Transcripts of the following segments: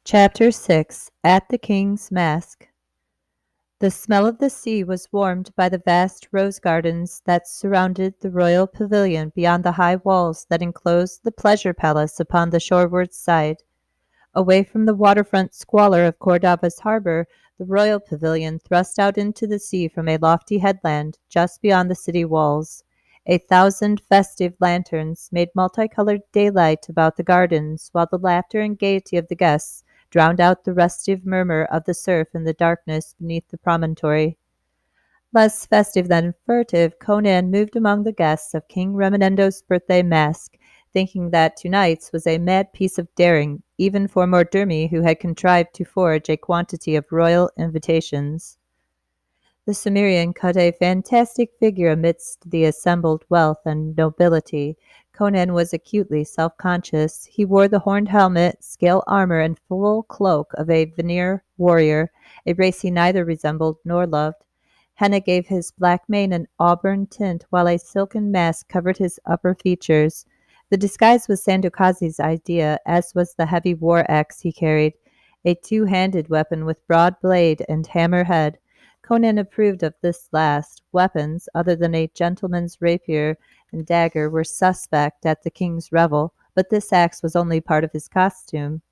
Chapter 6 At the King's Masque. The smell of the sea was warmed by the vast rose gardens that surrounded the royal pavilion beyond the high walls that enclosed the pleasure palace upon the shoreward side. Away from the waterfront squalor of Cordova's harbor, the royal pavilion thrust out into the sea from a lofty headland just beyond the city walls. A thousand festive lanterns made multicolored daylight about the gardens, while the laughter and gaiety of the guests drowned out the restive murmur of the surf in the darkness beneath the promontory. Less festive than furtive, Conan moved among the guests of King Remenendo's birthday masque, thinking that tonight's was a mad piece of daring, even for Mordermy, who had contrived to forge a quantity of royal invitations. The Cimmerian cut a fantastic figure amidst the assembled wealth and nobility. Conan was acutely self-conscious. He wore the horned helmet, scale armor, and full cloak of a veneer warrior, a race he neither resembled nor loved. Henna gave his black mane an auburn tint, while a silken mask covered his upper features. The disguise was Sandokazi's idea, as was the heavy war-axe he carried, a two-handed weapon with broad blade and hammer head. Conan approved of this last. Weapons, other than a gentleman's rapier and dagger, were suspect at the king's revel, but this axe was only part of his costume.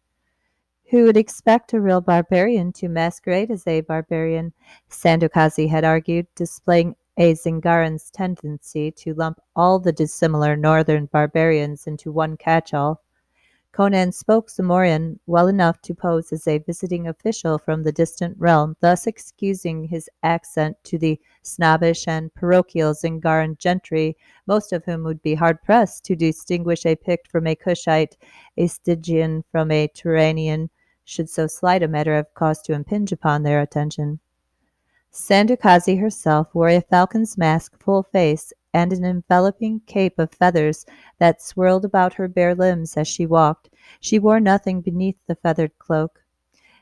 Who would expect a real barbarian to masquerade as a barbarian? Sandokazi had argued, displaying a Zingaran's tendency to lump all the dissimilar northern barbarians into one catch-all. Conan spoke Zamorian well enough to pose as a visiting official from the distant realm, thus excusing his accent to the snobbish and parochial Zingaran gentry, most of whom would be hard-pressed to distinguish a Pict from a Cushite, a Stygian from a Turanian, should so slight a matter have cause to impinge upon their attention. Sandokazi herself wore a falcon's mask full face and an enveloping cape of feathers that swirled about her bare limbs as she walked. She wore nothing beneath the feathered cloak.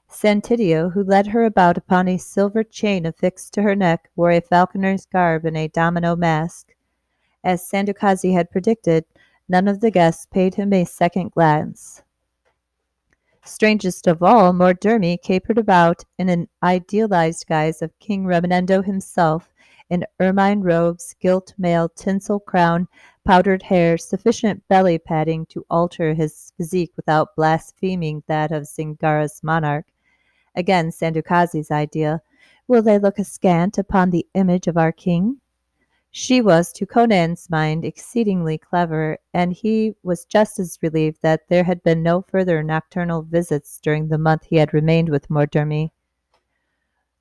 Santidio, who led her about upon a silver chain affixed to her neck, wore a falconer's garb and a domino mask. As Sandokazi had predicted, none of the guests paid him a second glance. Strangest of all, Mordermy capered about in an idealized guise of King Remenendo himself, in ermine robes, gilt mail, tinsel crown, powdered hair, sufficient belly padding to alter his physique without blaspheming that of Zingara's monarch. Again Sandokazi's idea, will they look askant upon the image of our king? She was, to Conan's mind, exceedingly clever, and he was just as relieved that there had been no further nocturnal visits during the month he had remained with Mordermy.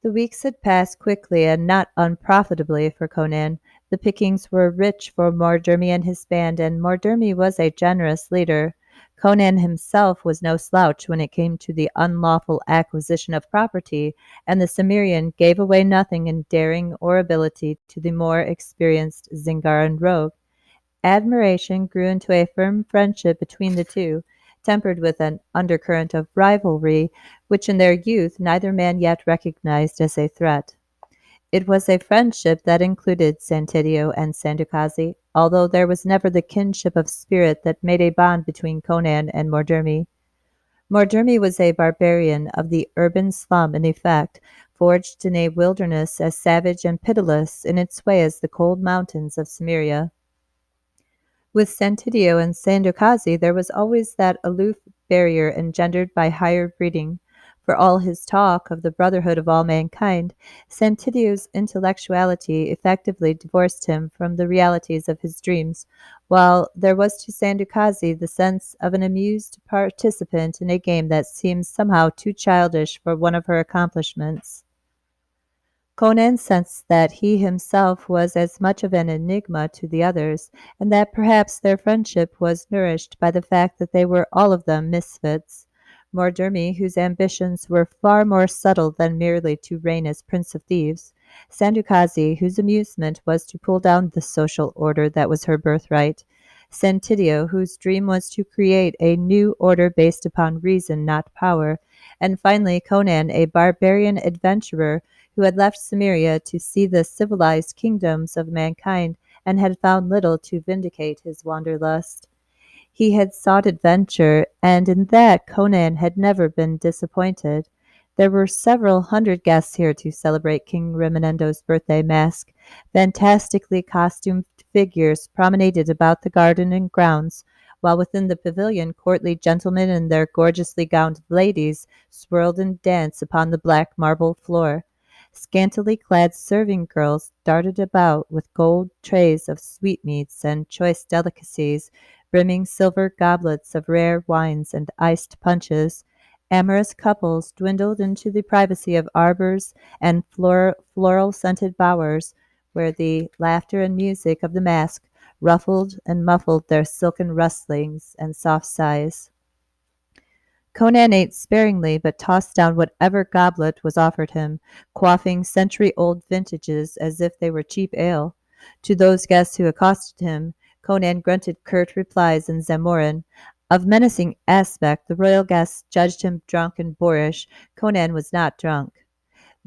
The weeks had passed quickly and not unprofitably for Conan. The pickings were rich for Mordermy and his band, and Mordermy was a generous leader. Conan himself was no slouch when it came to the unlawful acquisition of property, and the Cimmerian gave away nothing in daring or ability to the more experienced Zingaran rogue. Admiration grew into a firm friendship between the two, tempered with an undercurrent of rivalry which in their youth neither man yet recognized as a threat. It was a friendship that included Santidio and Sandokazi, although there was never the kinship of spirit that made a bond between Conan and Mordermy. Mordermy was a barbarian of the urban slum in effect, forged in a wilderness as savage and pitiless in its way as the cold mountains of Cimmeria. With Santidio and Sandokazi there was always that aloof barrier engendered by higher breeding. For all his talk of the brotherhood of all mankind, Santidio's intellectuality effectively divorced him from the realities of his dreams, while there was to Sandokazi the sense of an amused participant in a game that seemed somehow too childish for one of her accomplishments. Conan sensed that he himself was as much of an enigma to the others, and that perhaps their friendship was nourished by the fact that they were all of them misfits. Mordermy, whose ambitions were far more subtle than merely to reign as Prince of Thieves; Sandokazi, whose amusement was to pull down the social order that was her birthright; Santidio, whose dream was to create a new order based upon reason, not power; and finally Conan, a barbarian adventurer who had left Cimmeria to see the civilized kingdoms of mankind and had found little to vindicate his wanderlust. He had sought adventure, and in that Conan had never been disappointed. There were several hundred guests here to celebrate King Rimonendo's birthday masque. Fantastically costumed figures promenaded about the garden and grounds, while within the pavilion courtly gentlemen and their gorgeously gowned ladies swirled and danced upon the black marble floor. Scantily clad serving girls darted about with gold trays of sweetmeats and choice delicacies, brimming silver goblets of rare wines and iced punches. Amorous couples dwindled into the privacy of arbors and floral-scented bowers, where the laughter and music of the masque ruffled and muffled their silken rustlings and soft sighs. Conan ate sparingly, but tossed down whatever goblet was offered him, quaffing century-old vintages as if they were cheap ale. To those guests who accosted him, Conan grunted curt replies in Zamorin. Of menacing aspect, the royal guests judged him drunk and boorish. Conan was not drunk.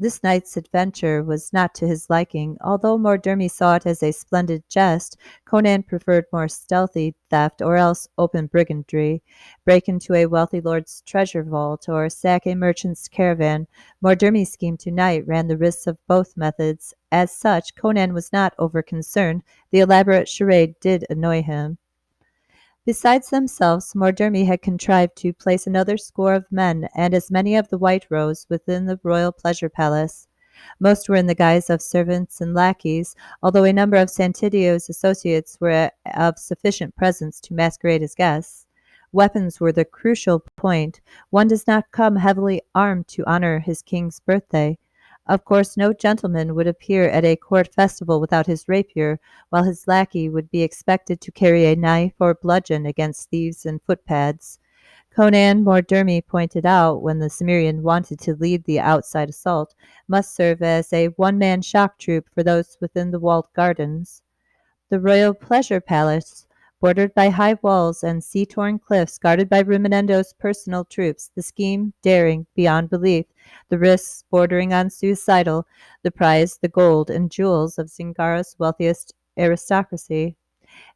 This night's adventure was not to his liking. Although Mordermy saw it as a splendid jest, Conan preferred more stealthy theft or else open brigandry. Break into a wealthy lord's treasure vault or sack a merchant's caravan. Mordermy's scheme tonight ran the risks of both methods. As such, Conan was not over concerned. The elaborate charade did annoy him. Besides themselves, Mordermy had contrived to place another score of men and as many of the White Rose within the royal pleasure palace. Most were in the guise of servants and lackeys, although a number of Santidio's associates were of sufficient presence to masquerade as guests. Weapons were the crucial point. One does not come heavily armed to honor his king's birthday. Of course, no gentleman would appear at a court festival without his rapier, while his lackey would be expected to carry a knife or bludgeon against thieves and footpads. Conan Mordermy pointed out when the Cimmerian wanted to lead the outside assault, must serve as a one-man shock troop for those within the walled gardens. The royal pleasure palace, bordered by high walls and sea-torn cliffs, guarded by Rimonendo's personal troops, the scheme daring beyond belief, the risks bordering on suicidal, the prize the gold and jewels of Zingara's wealthiest aristocracy.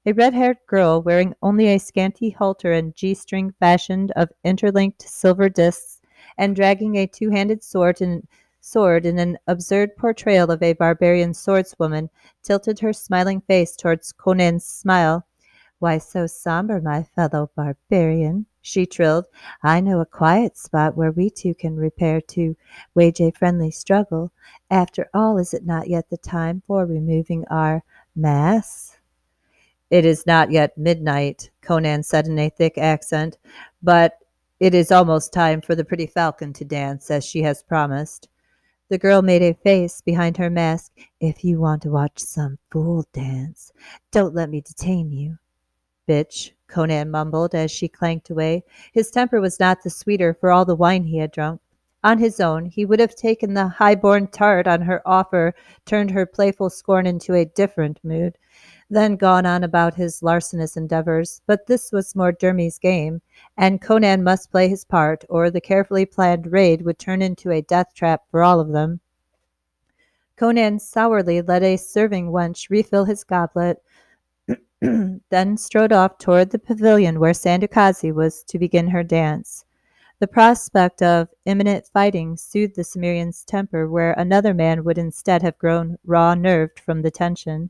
A red-haired girl, wearing only a scanty halter and G-string fashioned of interlinked silver discs, and dragging a two-handed sword in an absurd portrayal of a barbarian swordswoman, tilted her smiling face towards Conan's smile. "Why so sombre, my fellow barbarian?" she trilled. "I know a quiet spot where we two can repair to wage a friendly struggle. After all, is it not yet the time for removing our masks?" "It is not yet midnight," Conan said in a thick accent, "but it is almost time for the pretty falcon to dance, as she has promised." The girl made a face behind her mask. "If you want to watch some fool dance, don't let me detain you." "Bitch," Conan mumbled as she clanked away. His temper was not the sweeter for all the wine he had drunk. On his own, he would have taken the high-born tart on her offer, turned her playful scorn into a different mood, then gone on about his larcenous endeavors. But this was Mordermy's game, and Conan must play his part, or the carefully planned raid would turn into a death trap for all of them. Conan sourly let a serving wench refill his goblet, then strode off toward the pavilion where Sandokazi was to begin her dance. The prospect of imminent fighting soothed the Cimmerian's temper, where another man would instead have grown raw-nerved from the tension.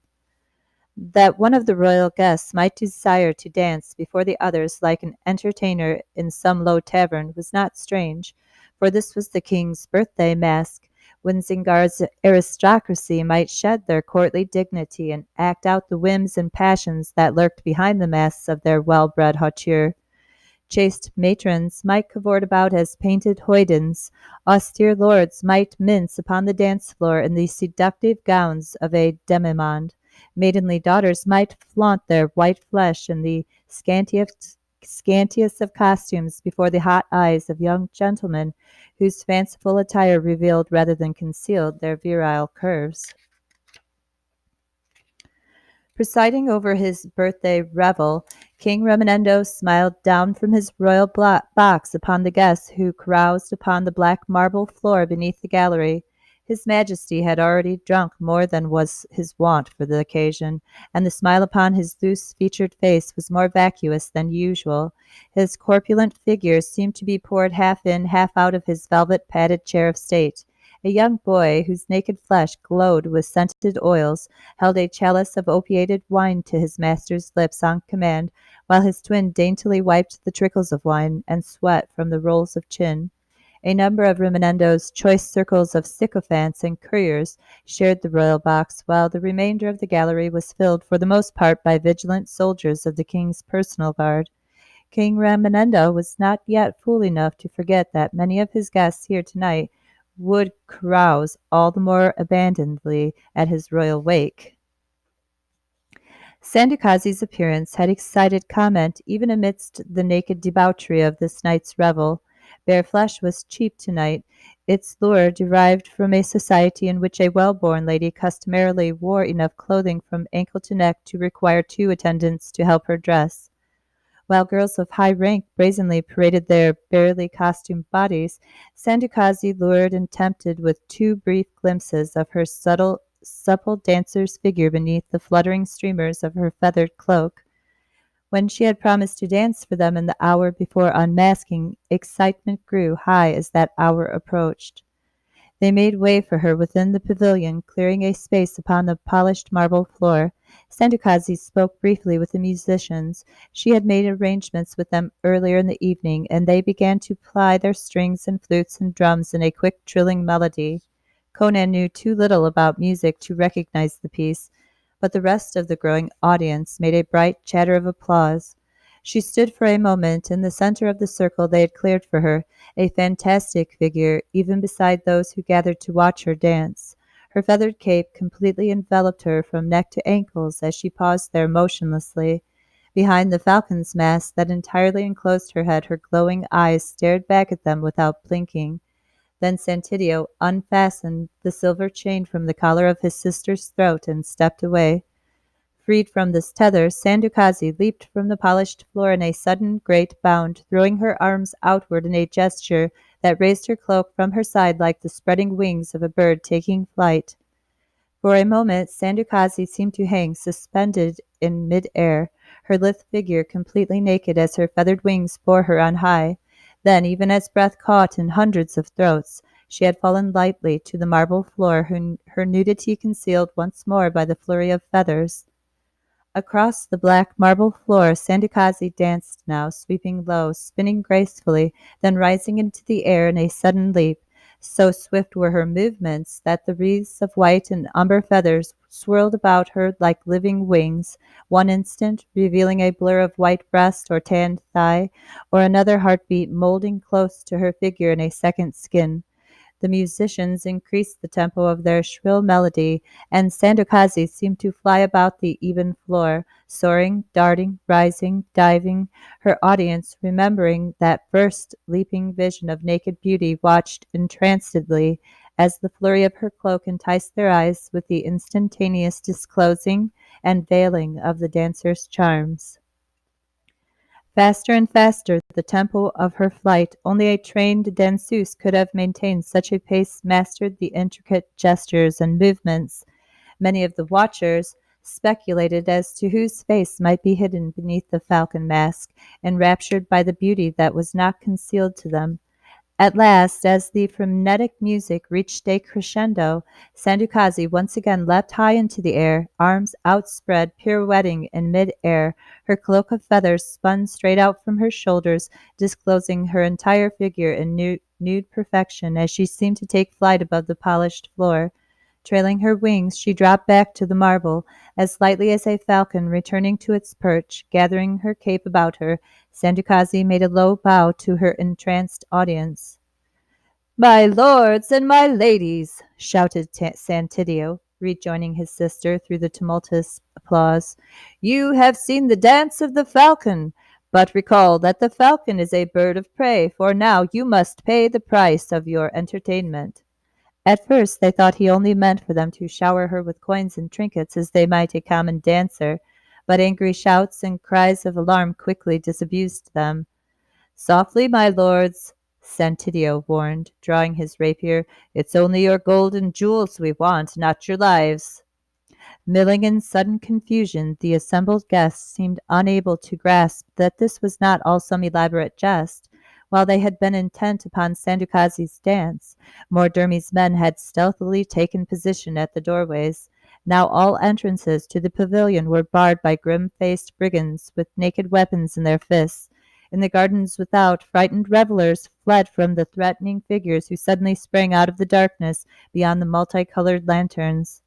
That one of the royal guests might desire to dance before the others like an entertainer in some low tavern was not strange, for this was the king's birthday masque, when Zingar's aristocracy might shed their courtly dignity and act out the whims and passions that lurked behind the masks of their well-bred hauteur. Chaste matrons might cavort about as painted hoydens, austere lords might mince upon the dance-floor in the seductive gowns of a demimonde, maidenly daughters might flaunt their white flesh in the scantiest of costumes before the hot eyes of young gentlemen whose fanciful attire revealed rather than concealed their virile curves. Presiding over his birthday revel, King Remenendo smiled down from his royal box upon the guests who caroused upon the black marble floor beneath the gallery. His Majesty had already drunk more than was his wont for the occasion, and the smile upon his loose-featured face was more vacuous than usual. His corpulent figure seemed to be poured half in, half out of his velvet-padded chair of state. A young boy, whose naked flesh glowed with scented oils, held a chalice of opiated wine to his master's lips on command, while his twin daintily wiped the trickles of wine and sweat from the rolls of chin. A number of Rimanendo's choice circles of sycophants and couriers shared the royal box, while the remainder of the gallery was filled for the most part by vigilant soldiers of the king's personal guard. King Ramanendo was not yet fool enough to forget that many of his guests here tonight would carouse all the more abandonedly at his royal wake. Sandukazi's appearance had excited comment even amidst the naked debauchery of this night's revel. Bare flesh was cheap tonight, its lure derived from a society in which a well-born lady customarily wore enough clothing from ankle to neck to require two attendants to help her dress. While girls of high rank brazenly paraded their barely costumed bodies, Sandukazi lured and tempted with two brief glimpses of her supple dancer's figure beneath the fluttering streamers of her feathered cloak. When she had promised to dance for them in the hour before unmasking, excitement grew high as that hour approached. They made way for her within the pavilion, clearing a space upon the polished marble floor. Sandukazi spoke briefly with the musicians. She had made arrangements with them earlier in the evening, and they began to ply their strings and flutes and drums in a quick trilling melody. Conan knew too little about music to recognize the piece, but the rest of the growing audience made a bright chatter of applause. She stood for a moment in the center of the circle they had cleared for her, a fantastic figure even beside those who gathered to watch her dance. Her feathered cape completely enveloped her from neck to ankles as she paused there motionlessly. Behind the falcon's mask that entirely enclosed her head, her glowing eyes stared back at them without blinking. Then Santidio unfastened the silver chain from the collar of his sister's throat and stepped away. Freed from this tether, Sandukazi leaped from the polished floor in a sudden great bound, throwing her arms outward in a gesture that raised her cloak from her side like the spreading wings of a bird taking flight. For a moment Sandukazi seemed to hang suspended in mid-air, her lithe figure completely naked as her feathered wings bore her on high. Then, even as breath caught in hundreds of throats, she had fallen lightly to the marble floor, her nudity concealed once more by the flurry of feathers. Across the black marble floor Sandukazi danced now, sweeping low, spinning gracefully, then rising into the air in a sudden leap. So swift were her movements that the wreaths of white and umber feathers swirled about her like living wings, one instant revealing a blur of white breast or tanned thigh, or another heartbeat molding close to her figure in a second skin. The musicians increased the tempo of their shrill melody, and Sandukazi seemed to fly about the even floor, soaring, darting, rising, diving. Her audience, remembering that first leaping vision of naked beauty, watched entrancedly as the flurry of her cloak enticed their eyes with the instantaneous disclosing and veiling of the dancer's charms. Faster and faster the tempo of her flight. Only a trained danseuse could have maintained such a pace, mastered the intricate gestures and movements. Many of the watchers speculated as to whose face might be hidden beneath the falcon mask, enraptured by the beauty that was not concealed to them. At last, as the frenetic music reached a crescendo, Sandukazi once again leapt high into the air, arms outspread, pirouetting in mid-air. Her cloak of feathers spun straight out from her shoulders, disclosing her entire figure in nude perfection as she seemed to take flight above the polished floor. Trailing her wings, she dropped back to the marble, as lightly as a falcon returning to its perch. Gathering her cape about her, Sandukazi made a low bow to her entranced audience. "My lords and my ladies!" shouted Santidio, rejoining his sister through the tumultuous applause. "You have seen the dance of the falcon, but recall that the falcon is a bird of prey, for now you must pay the price of your entertainment." At first they thought he only meant for them to shower her with coins and trinkets as they might a common dancer, but angry shouts and cries of alarm quickly disabused them. "Softly, my lords, Santidio warned, drawing his rapier. It's only your gold and jewels we want, not your lives. Milling in sudden confusion, the assembled guests seemed unable to grasp that this was not all some elaborate jest. While they had been intent upon Sandukazi's dance, Mordermi's men had stealthily taken position at the doorways. Now all entrances to the pavilion were barred by grim-faced brigands with naked weapons in their fists. In the gardens without, frightened revelers fled from the threatening figures who suddenly sprang out of the darkness beyond the multicolored lanterns.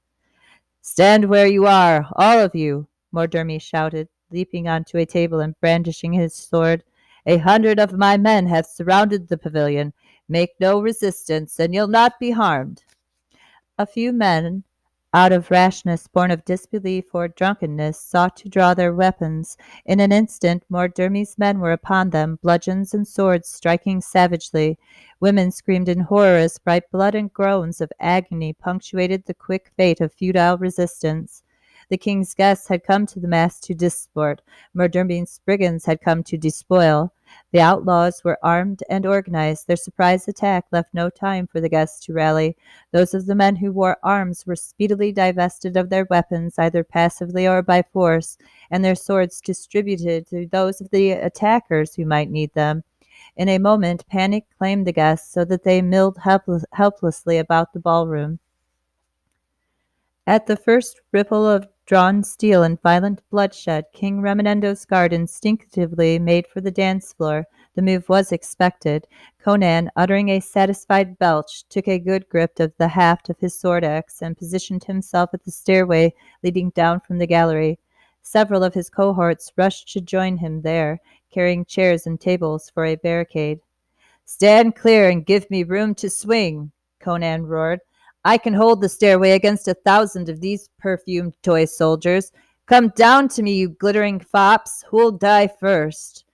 Stand where you are, all of you, Mordermi shouted, leaping onto a table and brandishing his sword. 100 of my men have surrounded the pavilion. Make no resistance, and you'll not be harmed. A few men, out of rashness born of disbelief or drunkenness, sought to draw their weapons. In an instant, Mordermi's men were upon them, bludgeons and swords striking savagely. Women screamed in horror as bright blood and groans of agony punctuated the quick fate of futile resistance. The king's guests had come to the mass to disport. Mordermi's brigands had come to despoil. The outlaws were armed and organized. Their surprise attack left no time for the guests to rally. Those of the men who wore arms were speedily divested of their weapons, either passively or by force, and their swords distributed to those of the attackers who might need them. In a moment, panic claimed the guests so that they milled helplessly about the ballroom. At the first ripple of drawn steel and violent bloodshed, King Remenendo's guard instinctively made for the dance floor. The move was expected. Conan, uttering a satisfied belch, took a good grip of the haft of his sword axe and positioned himself at the stairway leading down from the gallery. Several of his cohorts rushed to join him there, carrying chairs and tables for a barricade. Stand clear and give me room to swing, Conan roared. I can hold the stairway against 1,000 of these perfumed toy soldiers. Come down to me, you glittering fops. Who'll die first?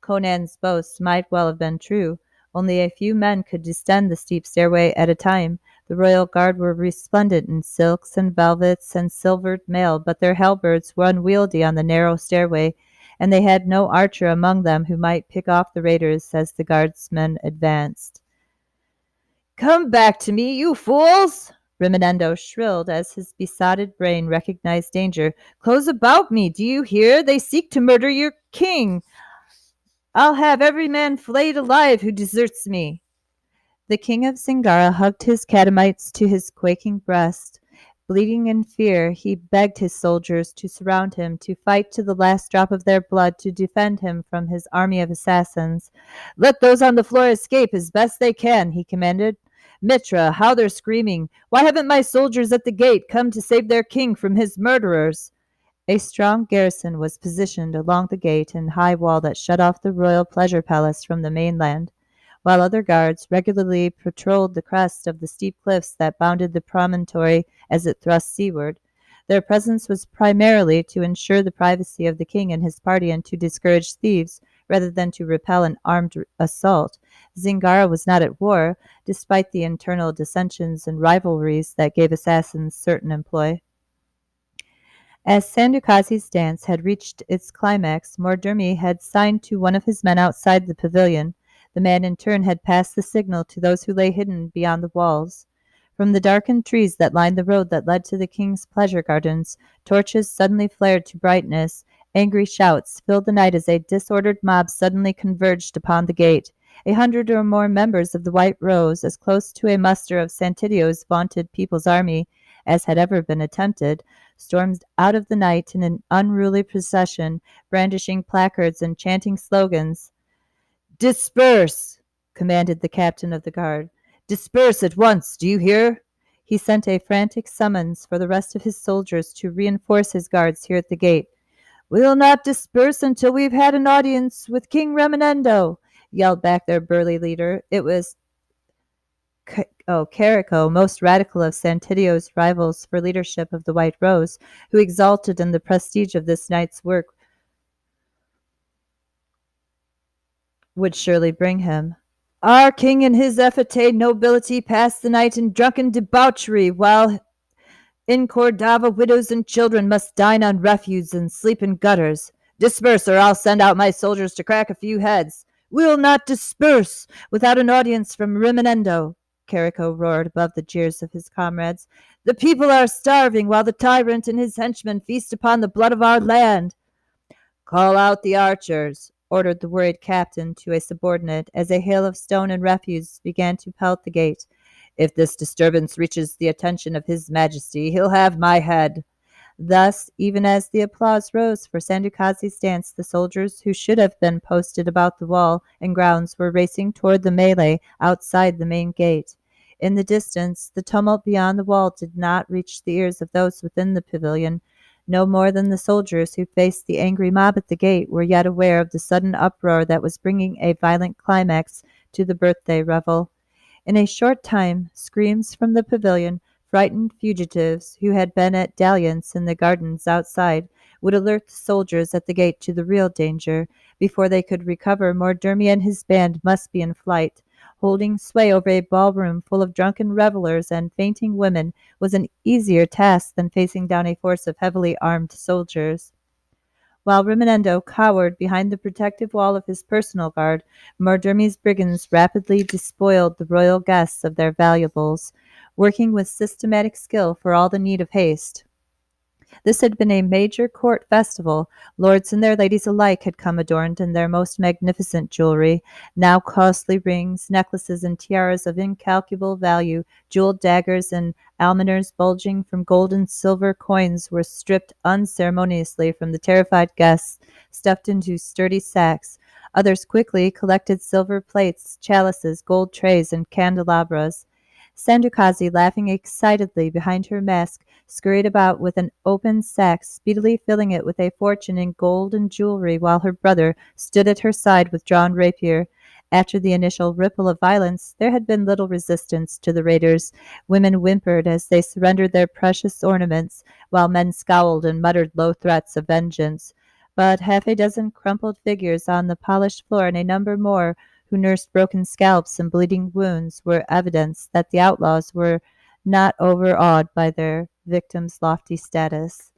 Conan's boast might well have been true. Only a few men could descend the steep stairway at a time. The royal guard were resplendent in silks and velvets and silvered mail, but their halberds were unwieldy on the narrow stairway, and they had no archer among them who might pick off the raiders as the guardsmen advanced. Come back to me, you fools! Rimonendo shrilled as his besotted brain recognized danger. Close about me, do you hear? They seek to murder your king. I'll have every man flayed alive who deserts me. The king of Zingara hugged his catamites to his quaking breast. Bleeding in fear, he begged his soldiers to surround him, to fight to the last drop of their blood, to defend him from his army of assassins. Let those on the floor escape as best they can, he commanded. Mitra, how they're screaming! Why haven't my soldiers at the gate come to save their king from his murderers? A strong garrison was positioned along the gate and high wall that shut off the royal pleasure palace from the mainland, while other guards regularly patrolled the crest of the steep cliffs that bounded the promontory as it thrust seaward. Their presence was primarily to ensure the privacy of the king and his party and to discourage thieves rather than to repel an armed assault. Zingara was not at war, despite the internal dissensions and rivalries that gave assassins certain employ. As Sandukazi's dance had reached its climax, Mordermi had signed to one of his men outside the pavilion. The man in turn had passed the signal to those who lay hidden beyond the walls. From the darkened trees that lined the road that led to the king's pleasure gardens, torches suddenly flared to brightness. Angry shouts filled the night as a disordered mob suddenly converged upon the gate. 100 or more members of the White Rose, as close to a muster of Santidio's vaunted People's Army as had ever been attempted, stormed out of the night in an unruly procession, brandishing placards and chanting slogans. Disperse! Commanded the captain of the guard. Disperse at once, do you hear? He sent a frantic summons for the rest of his soldiers to reinforce his guards here at the gate. We'll not disperse until we've had an audience with King Remenendo, yelled back their burly leader. It was Carico, most radical of Santidio's rivals for leadership of the White Rose, who exulted in the prestige of this night's work would surely bring him. Our king and his effete nobility passed the night in drunken debauchery, while in Cordova widows and children must dine on refuse and sleep in gutters. Disperse, or I'll send out my soldiers to crack a few heads. We'll not disperse without an audience from Rimanendo, Carrico roared above the jeers of his comrades. The people are starving while the tyrant and his henchmen feast upon the blood of our land. Call out the archers, ordered the worried captain to a subordinate as a hail of stone and refuse began to pelt the gate. If this disturbance reaches the attention of His Majesty, he'll have my head. Thus, even as the applause rose for Sandukazi's dance, the soldiers who should have been posted about the wall and grounds were racing toward the melee outside the main gate. In the distance, the tumult beyond the wall did not reach the ears of those within the pavilion. No more than the soldiers who faced the angry mob at the gate were yet aware of the sudden uproar that was bringing a violent climax to the birthday revel. In a short time, screams from the pavilion, frightened fugitives who had been at dalliance in the gardens outside, would alert the soldiers at the gate to the real danger. Before they could recover, Mordurmi and his band must be in flight. Holding sway over a ballroom full of drunken revelers and fainting women was an easier task than facing down a force of heavily armed soldiers. While Rimanendo cowered behind the protective wall of his personal guard, Mordurmi's brigands rapidly despoiled the royal guests of their valuables, working with systematic skill for all the need of haste. This had been a major court festival. Lords and their ladies alike had come adorned in their most magnificent jewelry. Now costly rings, necklaces, and tiaras of incalculable value, jeweled daggers, and almoners bulging from gold and silver coins were stripped unceremoniously from the terrified guests, stuffed into sturdy sacks. Others quickly collected silver plates, chalices, gold trays, and candelabras. Sandukazi, laughing excitedly behind her mask, scurried about with an open sack, speedily filling it with a fortune in gold and jewelry, while her brother stood at her side with drawn rapier. After the initial ripple of violence, there had been little resistance to the raiders. Women whimpered as they surrendered their precious ornaments, while men scowled and muttered low threats of vengeance. But half a dozen crumpled figures on the polished floor and a number more who nursed broken scalps and bleeding wounds were evidence that the outlaws were not overawed by their victim's lofty status.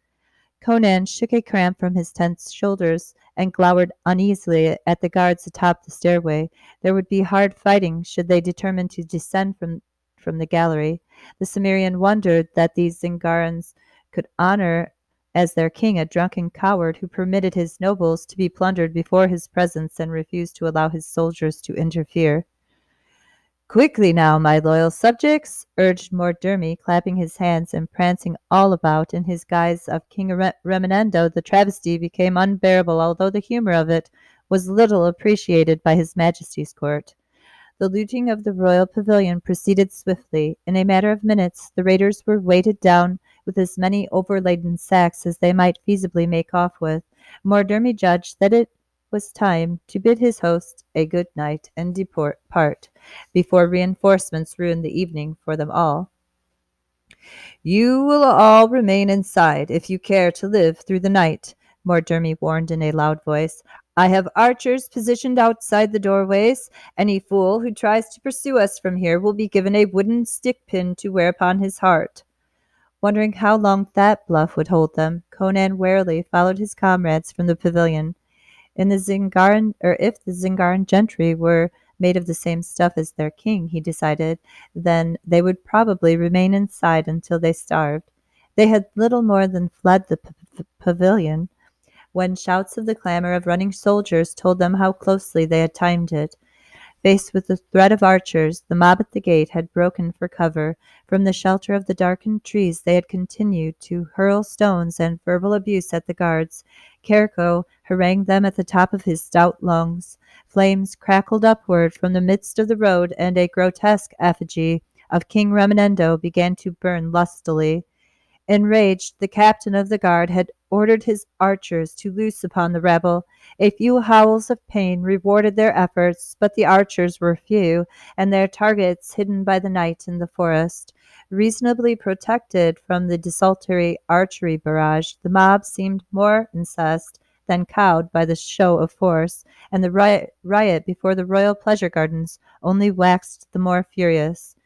Conan shook a cramp from his tense shoulders and glowered uneasily at the guards atop the stairway. There would be hard fighting should they determine to descend from the gallery. The Cimmerian wondered that these Zingarans could honor as their king a drunken coward who permitted his nobles to be plundered before his presence and refused to allow his soldiers to interfere. Quickly now, my loyal subjects, urged Mordurmi, clapping his hands and prancing all about in his guise of King Remenendo. The travesty became unbearable, although the humor of it was little appreciated by his Majesty's court. The looting of the royal pavilion proceeded swiftly. In a matter of minutes, the raiders were weighted down with as many overladen sacks as they might feasibly make off with. Mordurmi judged that it was time to bid his host a good night and depart before reinforcements ruined the evening for them all. You will all remain inside if you care to live through the night, Mordurmi warned in a loud voice. I have archers positioned outside the doorways. Any fool who tries to pursue us from here will be given a wooden stick pin to wear upon his heart. Wondering how long that bluff would hold them, Conan warily followed his comrades from the pavilion. If the Zingaran gentry were made of the same stuff as their king, he decided, then they would probably remain inside until they starved. They had little more than fled the pavilion when shouts of the clamor of running soldiers told them how closely they had timed it. Faced with the threat of archers, the mob at the gate had broken for cover. From the shelter of the darkened trees they had continued to hurl stones and verbal abuse at the guards. Carrico harangued them at the top of his stout lungs. Flames crackled upward from the midst of the road, and a grotesque effigy of King Remenendo began to burn lustily. Enraged, the captain of the guard had ordered his archers to loose upon the rebel. A few howls of pain rewarded their efforts, but the archers were few, and their targets hidden by the night in the forest. Reasonably protected from the desultory archery barrage, the mob seemed more incensed than cowed by the show of force, and the riot before the royal pleasure gardens only waxed the more furious.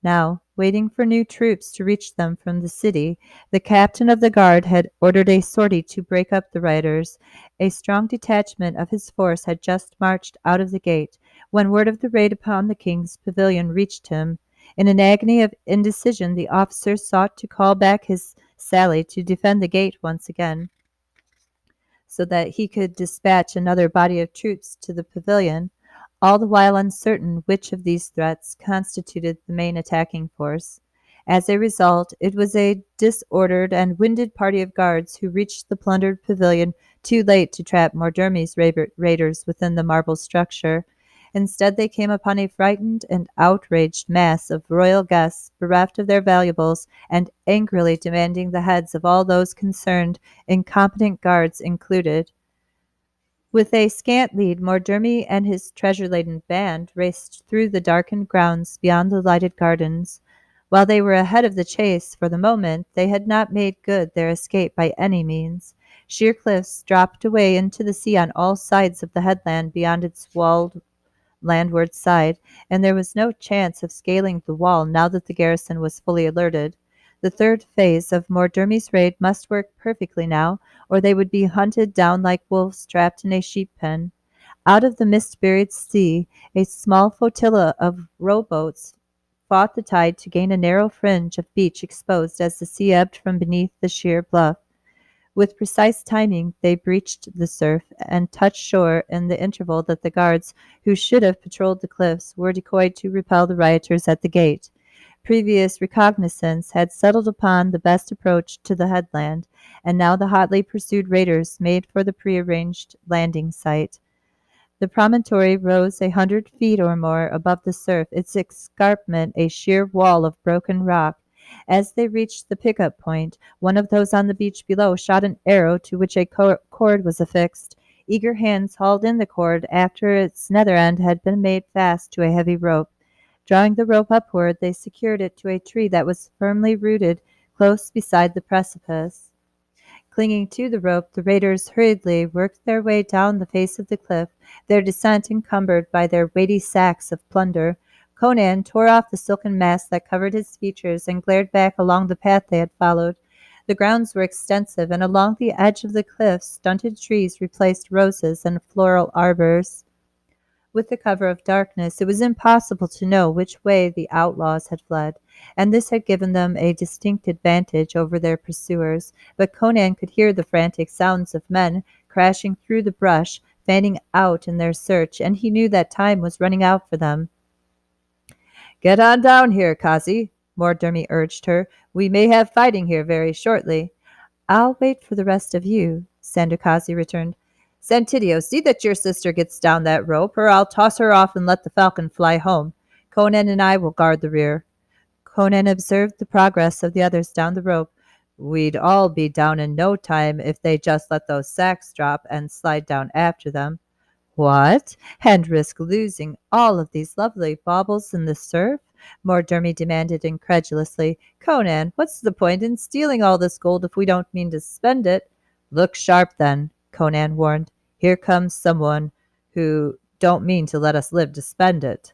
Now waiting for new troops to reach them from the city. The captain of the guard had ordered a sortie to break up the rioters. A strong detachment of his force had just marched out of the gate when word of the raid upon the king's pavilion reached him. In an agony of indecision, the officer sought to call back his sally to defend the gate once again, so that he could dispatch another body of troops to the pavilion, all the while uncertain which of these threats constituted the main attacking force. As a result, it was a disordered and winded party of guards who reached the plundered pavilion too late to trap Mordermy's raiders within the marble structure. Instead, they came upon a frightened and outraged mass of royal guests, bereft of their valuables, and angrily demanding the heads of all those concerned, incompetent guards included. With a scant lead, Mordermy and his treasure-laden band raced through the darkened grounds beyond the lighted gardens. While they were ahead of the chase for the moment, they had not made good their escape by any means. Sheer cliffs dropped away into the sea on all sides of the headland beyond its walled landward side, and there was no chance of scaling the wall now that the garrison was fully alerted. The third phase of Mordermy's raid must work perfectly now, or they would be hunted down like wolves trapped in a sheep pen. Out of the mist-buried sea, a small flotilla of rowboats fought the tide to gain a narrow fringe of beach exposed as the sea ebbed from beneath the sheer bluff. With precise timing, they breached the surf and touched shore in the interval that the guards, who should have patrolled the cliffs, were decoyed to repel the rioters at the gate. Previous reconnaissance had settled upon the best approach to the headland, and now the hotly pursued raiders made for the prearranged landing site. The promontory rose 100 feet or more above the surf, its escarpment a sheer wall of broken rock. As they reached the pickup point, one of those on the beach below shot an arrow to which a cord was affixed. Eager hands hauled in the cord after its nether end had been made fast to a heavy rope. Drawing the rope upward, they secured it to a tree that was firmly rooted close beside the precipice. Clinging to the rope, the raiders hurriedly worked their way down the face of the cliff, their descent encumbered by their weighty sacks of plunder. Conan tore off the silken mask that covered his features and glared back along the path they had followed. The grounds were extensive, and along the edge of the cliff stunted trees replaced roses and floral arbors. With the cover of darkness, it was impossible to know which way the outlaws had fled, and this had given them a distinct advantage over their pursuers. But Conan could hear the frantic sounds of men crashing through the brush, fanning out in their search, and he knew that time was running out for them. "Get on down here, Kazi," Mordermy urged her. "We may have fighting here very shortly." "I'll wait for the rest of you," Sandokazi returned. "Santidio, see that your sister gets down that rope, or I'll toss her off and let the falcon fly home. Conan and I will guard the rear." Conan observed the progress of the others down the rope. "We'd all be down in no time if they just let those sacks drop and slide down after them." "What? And risk losing all of these lovely baubles in the surf?" Mordermy demanded incredulously. "Conan, what's the point in stealing all this gold if we don't mean to spend it?" "Look sharp, then," Conan warned. "Here comes someone who don't mean to let us live to spend it."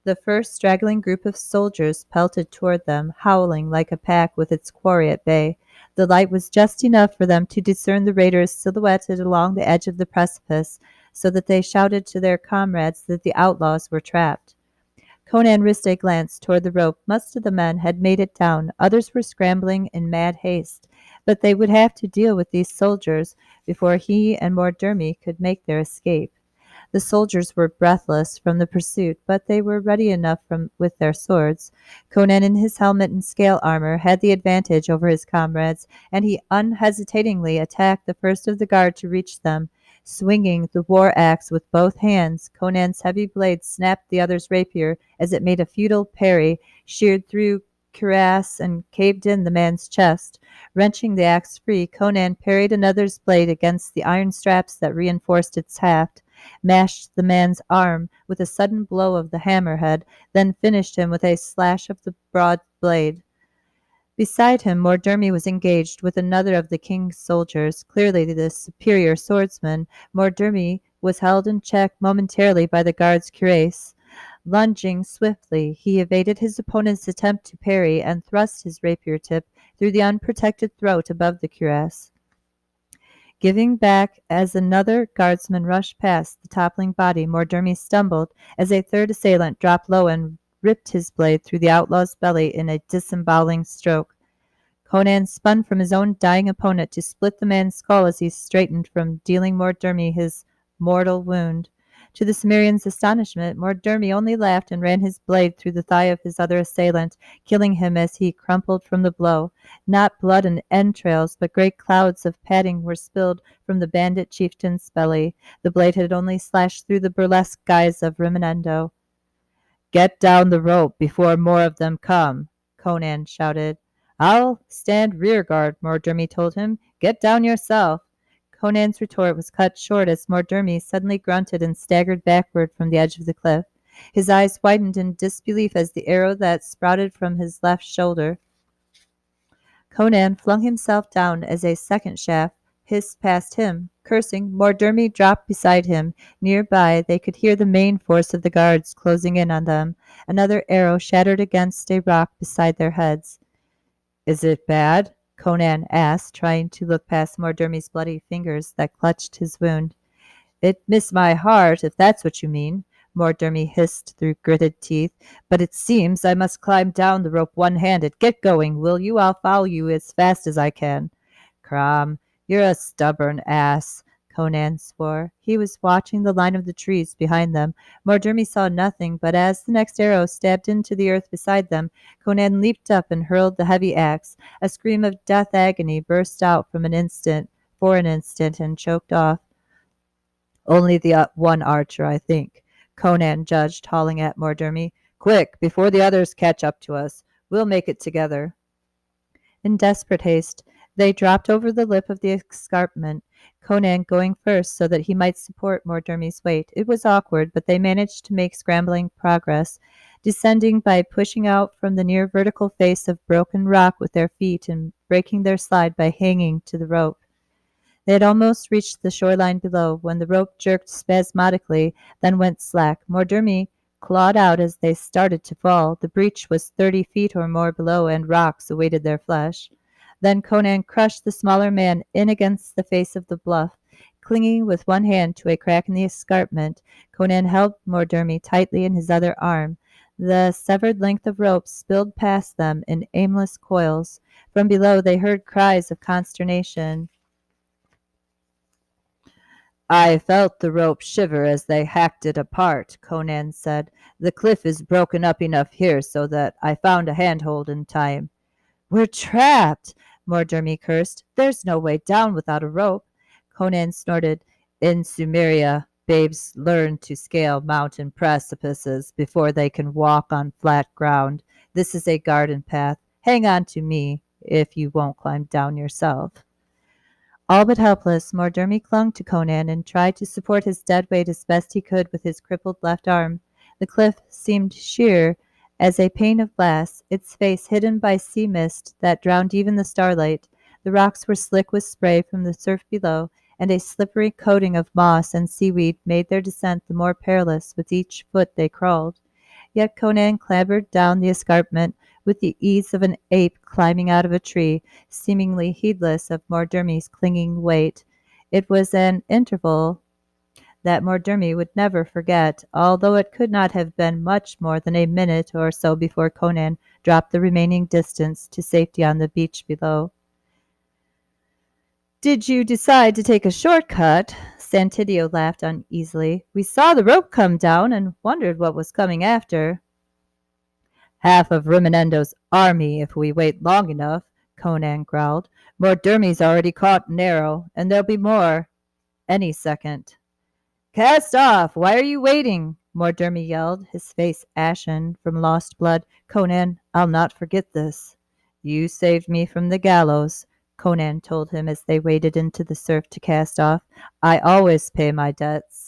The first straggling group of soldiers pelted toward them, howling like a pack with its quarry at bay. The light was just enough for them to discern the raiders silhouetted along the edge of the precipice, so that they shouted to their comrades that the outlaws were trapped. Conan risked a glance toward the rope. Most of the men had made it down. Others were scrambling in mad haste. But they would have to deal with these soldiers before he and Mordermy could make their escape. The soldiers were breathless from the pursuit, but they were ready enough with their swords. Conan in his helmet and scale armor had the advantage over his comrades, and he unhesitatingly attacked the first of the guard to reach them. Swinging the war axe with both hands, Conan's heavy blade snapped the other's rapier as it made a futile parry, sheared through cuirass and caved in the man's chest. Wrenching the axe free, Conan parried another's blade against the iron straps that reinforced its haft, mashed the man's arm with a sudden blow of the hammerhead, then finished him with a slash of the broad blade. Beside him, Mordermy was engaged with another of the king's soldiers, clearly the superior swordsman. Mordermy was held in check momentarily by the guard's cuirass. Lunging swiftly, he evaded his opponent's attempt to parry and thrust his rapier tip through the unprotected throat above the cuirass, giving back as another guardsman rushed past the toppling body. Mordurmi stumbled as a third assailant dropped low and ripped his blade through the outlaw's belly in a disemboweling stroke. Conan spun from his own dying opponent to split the man's skull as he straightened from dealing Mordurmi his mortal wound. To the Cimmerian's astonishment, Mordurmi only laughed and ran his blade through the thigh of his other assailant, killing him as he crumpled from the blow. Not blood and entrails, but great clouds of padding were spilled from the bandit chieftain's belly. The blade had only slashed through the burlesque guise of Rimonendo. "Get down the rope before more of them come," Conan shouted. "I'll stand rearguard," Mordurmi told him. "Get down yourself." Conan's retort was cut short as Mordurmi suddenly grunted and staggered backward from the edge of the cliff. His eyes widened in disbelief as the arrow that sprouted from his left shoulder. Conan flung himself down as a second shaft hissed past him. Cursing, Mordurmi dropped beside him. Nearby, they could hear the main force of the guards closing in on them. Another arrow shattered against a rock beside their heads. "Is it bad?" Conan asked, trying to look past Mordurmi's bloody fingers that clutched his wound. "It missed my heart, if that's what you mean," Mordurmi hissed through gritted teeth. "But it seems I must climb down the rope one-handed. Get going, will you? I'll follow you as fast as I can." "Crom, you're a stubborn ass," Conan swore. He was watching the line of the trees behind them. Mordurmi saw nothing, but as the next arrow stabbed into the earth beside them, Conan leaped up and hurled the heavy axe. A scream of death agony burst out for an instant, and choked off. "Only the one archer, I think," Conan judged, hauling at Mordurmi. "Quick, before the others catch up to us. We'll make it together." In desperate haste, they dropped over the lip of the escarpment, Conan going first so that he might support Mordurmi's weight. It was awkward, but they managed to make scrambling progress, descending by pushing out from the near vertical face of broken rock with their feet and breaking their slide by hanging to the rope. They had almost reached the shoreline below when the rope jerked spasmodically, then went slack. Mordurmi clawed out as they started to fall. The breach was 30 feet or more below, and rocks awaited their flesh. Then Conan crushed the smaller man in against the face of the bluff. Clinging with one hand to a crack in the escarpment, Conan held Mordurmi tightly in his other arm. The severed length of rope spilled past them in aimless coils. From below they heard cries of consternation. "I felt the rope shiver as they hacked it apart," Conan said. "The cliff is broken up enough here so that I found a handhold in time." "We're trapped!" Mordurmi cursed. "There's no way down without a rope." Conan snorted. "In Sumeria, babes learn to scale mountain precipices before they can walk on flat ground. This is a garden path. Hang on to me if you won't climb down yourself." All but helpless, Mordurmi clung to Conan and tried to support his dead weight as best he could with his crippled left arm. The cliff seemed sheer as a pane of glass, its face hidden by sea mist that drowned even the starlight. The rocks were slick with spray from the surf below, and a slippery coating of moss and seaweed made their descent the more perilous with each foot they crawled. Yet Conan clambered down the escarpment with the ease of an ape climbing out of a tree, seemingly heedless of Mordurmi's clinging weight. It was an interval that Mordurmi would never forget, although it could not have been much more than a minute or so before Conan dropped the remaining distance to safety on the beach below. "Did you decide to take a shortcut?" Santidio laughed uneasily. "We saw the rope come down and wondered what was coming after." "Half of Rimonendo's army if we wait long enough," Conan growled. "Mordurmi's already caught an arrow, and there'll be more any second." "Cast off! Why are you waiting?" Mordurmi yelled, his face ashen from lost blood. "Conan, I'll not forget this." "You saved me from the gallows," Conan told him as they waded into the surf to cast off. "I always pay my debts."